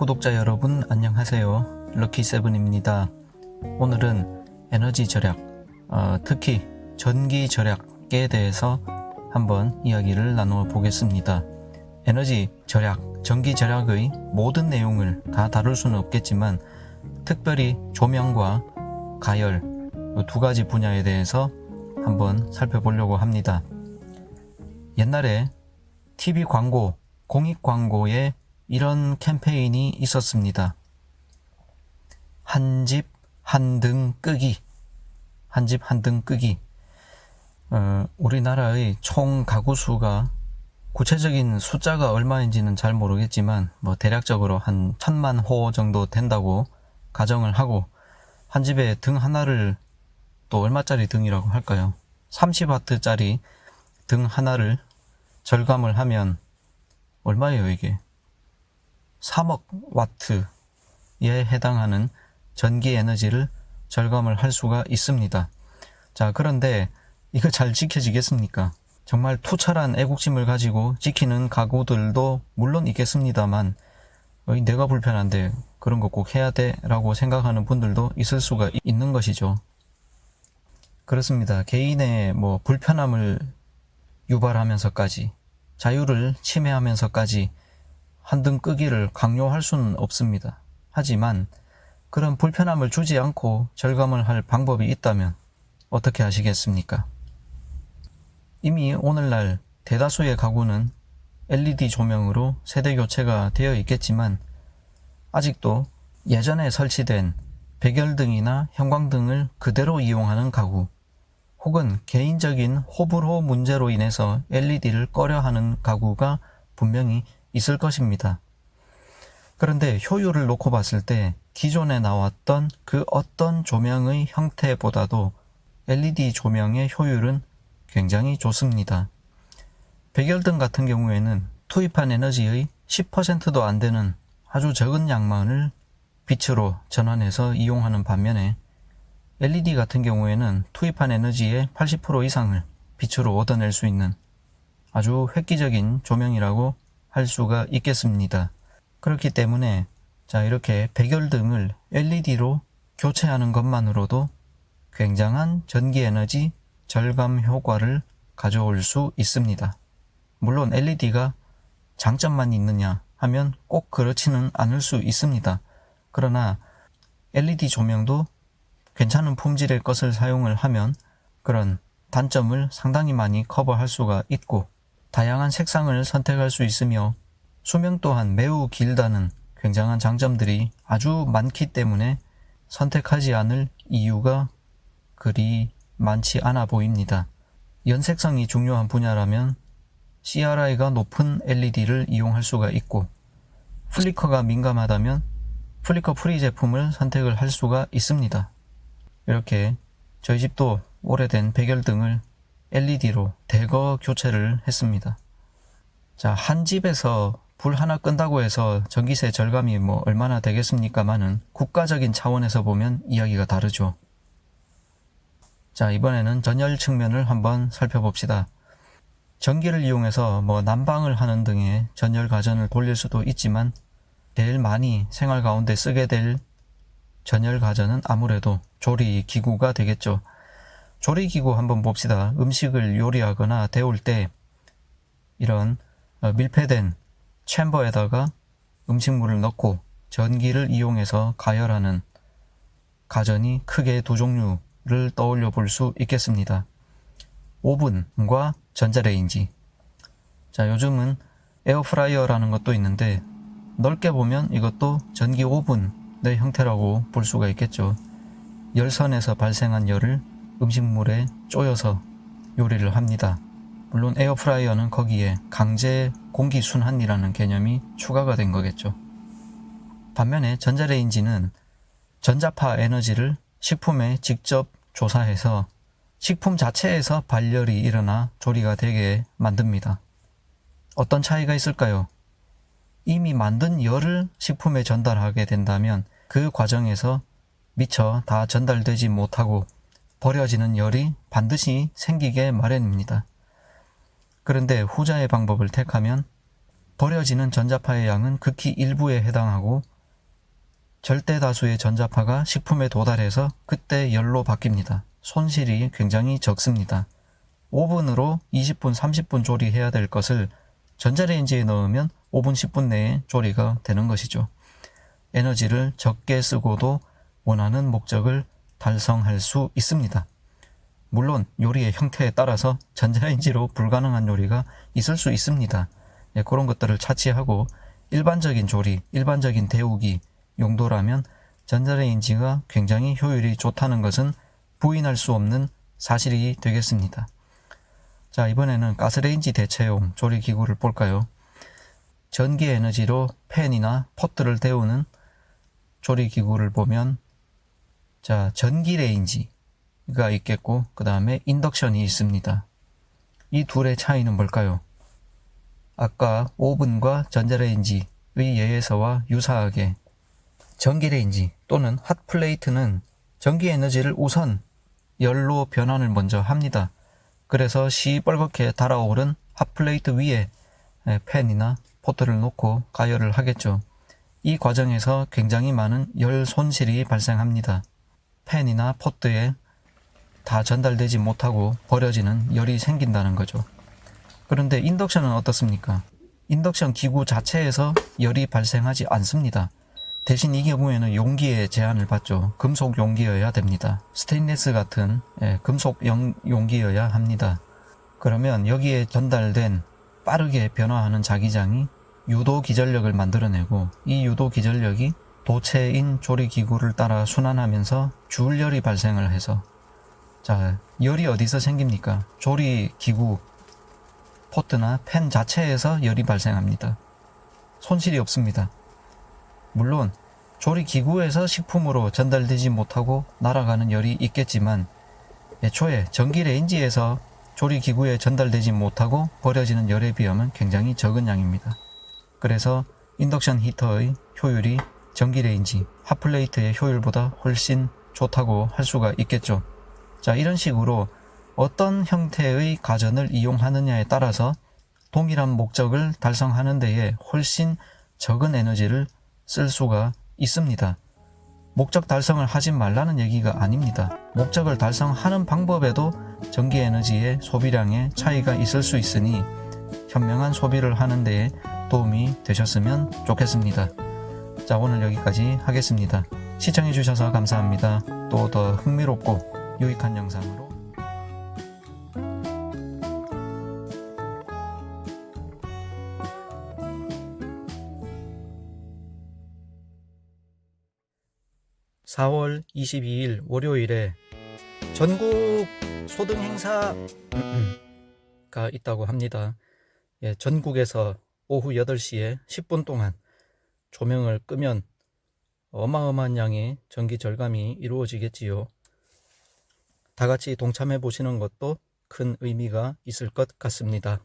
구독자 여러분 안녕하세요. 럭키세븐입니다. 오늘은 에너지 절약, 특히 전기 절약에 대해서 한번 이야기를 나누어 보겠습니다. 에너지 절약, 전기 절약의 모든 내용을 다 다룰 수는 없겠지만 특별히 조명과 가열 두 가지 분야에 대해서 한번 살펴보려고 합니다. 옛날에 TV 광고, 공익 광고에 이런 캠페인이 있었습니다. 한 집 한 등 끄기. 한 집 한 등 끄기. 우리나라의 총 가구 수가 구체적인 숫자가 얼마인지는 잘 모르겠지만 대략적으로 한 1000만 호 정도 된다고 가정을 하고, 한 집에 등 하나를 또 얼마짜리 등이라고 할까요? 30W짜리 등 하나를 절감을 하면 얼마예요 이게? 3억 와트에 해당하는 전기 에너지를 절감을 할 수가 있습니다. 자, 그런데 이거 잘 지켜지겠습니까? 정말 투철한 애국심을 가지고 지키는 가구들도 물론 있겠습니다만, 내가 불편한데 그런 거 꼭 해야 돼 라고 생각하는 분들도 있을 수가 있는 것이죠. 그렇습니다. 개인의 불편함을 유발하면서까지, 자유를 침해하면서까지 한 등 끄기를 강요할 수는 없습니다. 하지만 그런 불편함을 주지 않고 절감을 할 방법이 있다면 어떻게 하시겠습니까? 이미 오늘날 대다수의 가구는 LED 조명으로 세대 교체가 되어 있겠지만, 아직도 예전에 설치된 백열등이나 형광등을 그대로 이용하는 가구, 혹은 개인적인 호불호 문제로 인해서 LED를 꺼려 하는 가구가 분명히 있을 것입니다. 그런데 효율을 놓고 봤을 때 기존에 나왔던 그 어떤 조명의 형태보다도 LED 조명의 효율은 굉장히 좋습니다. 백열등 같은 경우에는 투입한 에너지의 10%도 안 되는 아주 적은 양만을 빛으로 전환해서 이용하는 반면에, LED 같은 경우에는 투입한 에너지의 80% 이상을 빛으로 얻어낼 수 있는 아주 획기적인 조명이라고 할 수가 있겠습니다. 그렇기 때문에 이렇게 백열등을 LED로 교체하는 것만으로도 굉장한 전기에너지 절감 효과를 가져올 수 있습니다. 물론 LED가 장점만 있느냐 하면 꼭 그렇지는 않을 수 있습니다. 그러나 LED 조명도 괜찮은 품질의 것을 사용을 하면 그런 단점을 상당히 많이 커버할 수가 있고, 다양한 색상을 선택할 수 있으며 수명 또한 매우 길다는 굉장한 장점들이 아주 많기 때문에 선택하지 않을 이유가 그리 많지 않아 보입니다. 연색성이 중요한 분야라면 CRI가 높은 LED를 이용할 수가 있고, 플리커가 민감하다면 플리커 프리 제품을 선택을 할 수가 있습니다. 이렇게 저희 집도 오래된 백열등을 LED로 대거 교체를 했습니다. 자, 한 집에서 불 하나 끈다고 해서 전기세 절감이 얼마나 되겠습니까마는 국가적인 차원에서 보면 이야기가 다르죠. 자, 이번에는 전열 측면을 한번 살펴봅시다. 전기를 이용해서 난방을 하는 등의 전열 가전을 돌릴 수도 있지만, 제일 많이 생활 가운데 쓰게 될 전열 가전은 아무래도 조리 기구가 되겠죠. 조리 기구 한번 봅시다. 음식을 요리하거나 데울 때 이런 밀폐된 챔버에다가 음식물을 넣고 전기를 이용해서 가열하는 가전이 크게 두 종류를 떠올려 볼 수 있겠습니다. 오븐과 전자레인지. 자, 요즘은 에어프라이어라는 것도 있는데, 넓게 보면 이것도 전기 오븐의 형태라고 볼 수가 있겠죠. 열선에서 발생한 열을 음식물에 쪼여서 요리를 합니다. 물론 에어프라이어는 거기에 강제 공기 순환이라는 개념이 추가가 된 거겠죠. 반면에 전자레인지는 전자파 에너지를 식품에 직접 조사해서 식품 자체에서 발열이 일어나 조리가 되게 만듭니다. 어떤 차이가 있을까요? 이미 만든 열을 식품에 전달하게 된다면 그 과정에서 미처 다 전달되지 못하고 버려지는 열이 반드시 생기게 마련입니다. 그런데 후자의 방법을 택하면 버려지는 전자파의 양은 극히 일부에 해당하고 절대 다수의 전자파가 식품에 도달해서 그때 열로 바뀝니다. 손실이 굉장히 적습니다. 오븐으로 20분, 30분 조리해야 될 것을 전자레인지에 넣으면 5분, 10분 내에 조리가 되는 것이죠. 에너지를 적게 쓰고도 원하는 목적을 달성할 수 있습니다. 물론 요리의 형태에 따라서 전자레인지로 불가능한 요리가 있을 수 있습니다. 그런 것들을 차치하고 일반적인 조리, 일반적인 데우기 용도라면 전자레인지가 굉장히 효율이 좋다는 것은 부인할 수 없는 사실이 되겠습니다. 자, 이번에는 가스레인지 대체용 조리기구를 볼까요? 전기 에너지로 팬이나 포트를 데우는 조리기구를 보면, 자, 전기레인지가 있겠고 그 다음에 인덕션이 있습니다. 이 둘의 차이는 뭘까요? 아까 오븐과 전자레인지의 예에서와 유사하게 전기레인지 또는 핫플레이트는 전기 에너지를 우선 열로 변환을 먼저 합니다. 그래서 시뻘겋게 달아오른 핫플레이트 위에 팬이나 포트를 놓고 가열을 하겠죠. 이 과정에서 굉장히 많은 열 손실이 발생합니다. 팬이나 포트에 다 전달되지 못하고 버려지는 열이 생긴다는 거죠. 그런데 인덕션은 어떻습니까? 인덕션 기구 자체에서 열이 발생하지 않습니다. 대신 이 경우에는 용기에 제한을 받죠. 금속 용기여야 됩니다. 스테인리스 같은 금속 용기여야 합니다. 그러면 여기에 전달된 빠르게 변화하는 자기장이 유도 기전력을 만들어내고, 이 유도 기전력이 도체인 조리기구를 따라 순환하면서 주울열이 발생을 해서, 자, 열이 어디서 생깁니까? 조리기구 포트나 팬 자체에서 열이 발생합니다. 손실이 없습니다. 물론 조리기구에서 식품으로 전달되지 못하고 날아가는 열이 있겠지만 애초에 전기레인지에서 조리기구에 전달되지 못하고 버려지는 열에 비하면 굉장히 적은 양입니다. 그래서 인덕션 히터의 효율이 전기레인지, 핫플레이트의 효율보다 훨씬 좋다고 할 수가 있겠죠. 자, 이런 식으로 어떤 형태의 가전을 이용하느냐에 따라서 동일한 목적을 달성하는 데에 훨씬 적은 에너지를 쓸 수가 있습니다. 목적 달성을 하지 말라는 얘기가 아닙니다. 목적을 달성하는 방법에도 전기 에너지의 소비량의 차이가 있을 수 있으니 현명한 소비를 하는 데에 도움이 되셨으면 좋겠습니다. 자, 오늘 여기까지 하겠습니다. 시청해 주셔서 감사합니다. 또 더 흥미롭고 유익한 영상으로 4월 22일 월요일에 전국 소등 행사가 있다고 합니다. 전국에서 오후 8시에 10분 동안 조명을 끄면 어마어마한 양의 전기 절감이 이루어지겠지요. 다 같이 동참해 보시는 것도 큰 의미가 있을 것 같습니다.